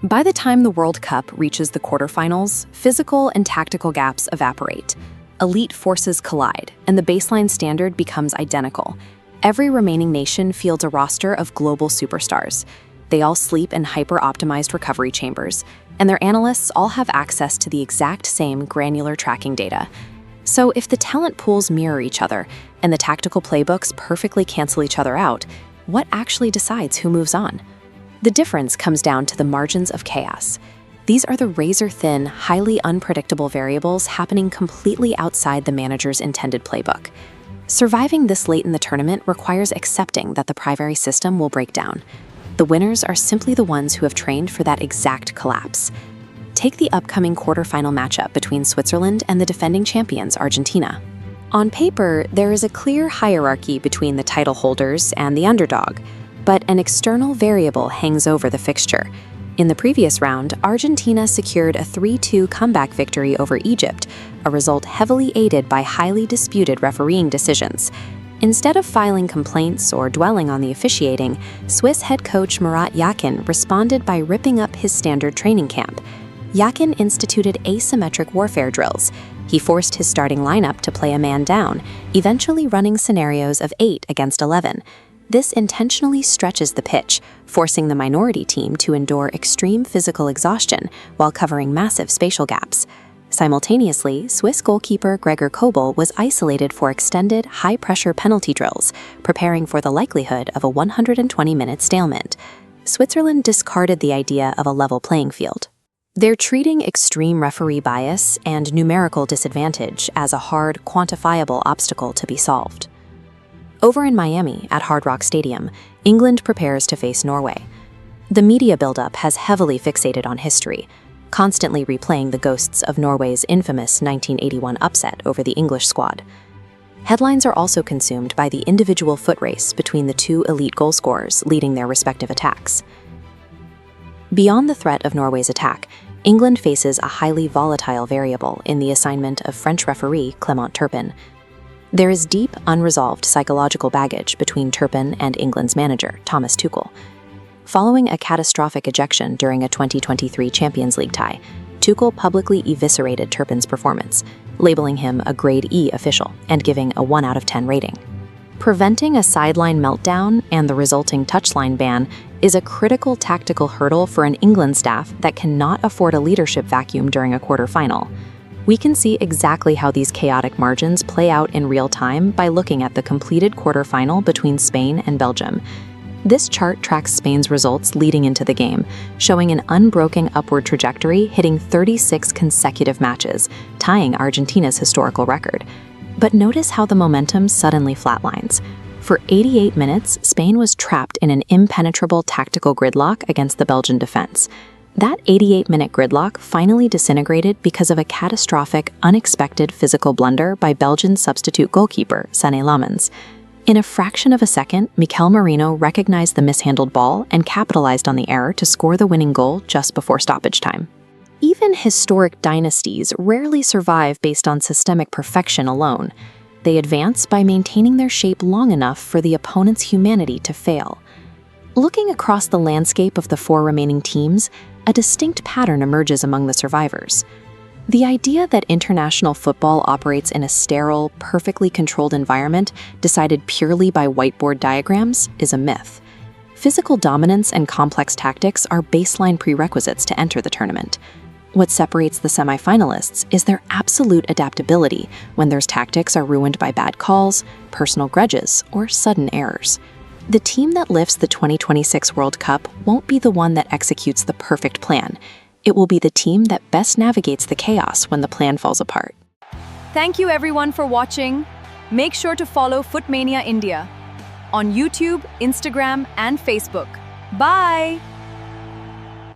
By the time the World Cup reaches the quarterfinals, physical and tactical gaps evaporate. Elite forces collide, and the baseline standard becomes identical. Every remaining nation fields a roster of global superstars. They all sleep in hyper-optimized recovery chambers, and their analysts all have access to the exact same granular tracking data. So if the talent pools mirror each other, and the tactical playbooks perfectly cancel each other out, what actually decides who moves on? The difference comes down to the margins of chaos. These are the razor-thin, highly unpredictable variables happening completely outside the manager's intended playbook. Surviving this late in the tournament requires accepting that the primary system will break down. The winners are simply the ones who have trained for that exact collapse. Take the upcoming quarterfinal matchup between Switzerland and the defending champions, Argentina. On paper, there is a clear hierarchy between the title holders and the underdog, but an external variable hangs over the fixture. In the previous round, Argentina secured a 3-2 comeback victory over Egypt, a result heavily aided by highly disputed refereeing decisions. Instead of filing complaints or dwelling on the officiating, Swiss head coach Murat Yakin responded by ripping up his standard training camp. Yakin instituted asymmetric warfare drills. He forced his starting lineup to play a man down, eventually running scenarios of 8 against 11. This intentionally stretches the pitch, forcing the minority team to endure extreme physical exhaustion while covering massive spatial gaps. Simultaneously, Swiss goalkeeper Gregor Kobel was isolated for extended, high-pressure penalty drills, preparing for the likelihood of a 120-minute stalemate. Switzerland discarded the idea of a level playing field. They're treating extreme referee bias and numerical disadvantage as a hard, quantifiable obstacle to be solved. Over in Miami, at Hard Rock Stadium, England prepares to face Norway. The media buildup has heavily fixated on history, constantly replaying the ghosts of Norway's infamous 1981 upset over the English squad. Headlines are also consumed by the individual foot race between the two elite goalscorers leading their respective attacks. Beyond the threat of Norway's attack, England faces a highly volatile variable in the assignment of French referee Clément Turpin. There is deep, unresolved psychological baggage between Turpin and England's manager, Thomas Tuchel. Following a catastrophic ejection during a 2023 Champions League tie, Tuchel publicly eviscerated Turpin's performance, labeling him a Grade E official and giving a 1 out of 10 rating. Preventing a sideline meltdown and the resulting touchline ban is a critical tactical hurdle for an England staff that cannot afford a leadership vacuum during a quarterfinal. We can see exactly how these chaotic margins play out in real time by looking at the completed quarterfinal between Spain and Belgium. This chart tracks Spain's results leading into the game, showing an unbroken upward trajectory hitting 36 consecutive matches, tying Argentina's historical record. But notice how the momentum suddenly flatlines. For 88 minutes, Spain was trapped in an impenetrable tactical gridlock against the Belgian defense. That 88-minute gridlock finally disintegrated because of a catastrophic, unexpected physical blunder by Belgian substitute goalkeeper Sané Lammens. In a fraction of a second, Mikel Merino recognized the mishandled ball and capitalized on the error to score the winning goal just before stoppage time. Even historic dynasties rarely survive based on systemic perfection alone. They advance by maintaining their shape long enough for the opponent's humanity to fail. Looking across the landscape of the 4 remaining teams, a distinct pattern emerges among the survivors. The idea that international football operates in a sterile, perfectly controlled environment decided purely by whiteboard diagrams is a myth. Physical dominance and complex tactics are baseline prerequisites to enter the tournament. What separates the semifinalists is their absolute adaptability when their tactics are ruined by bad calls, personal grudges, or sudden errors. The team that lifts the 2026 World Cup won't be the one that executes the perfect plan. It will be the team that best navigates the chaos when the plan falls apart. Thank you everyone for watching. Make sure to follow Footmania India on YouTube, Instagram, and Facebook. Bye!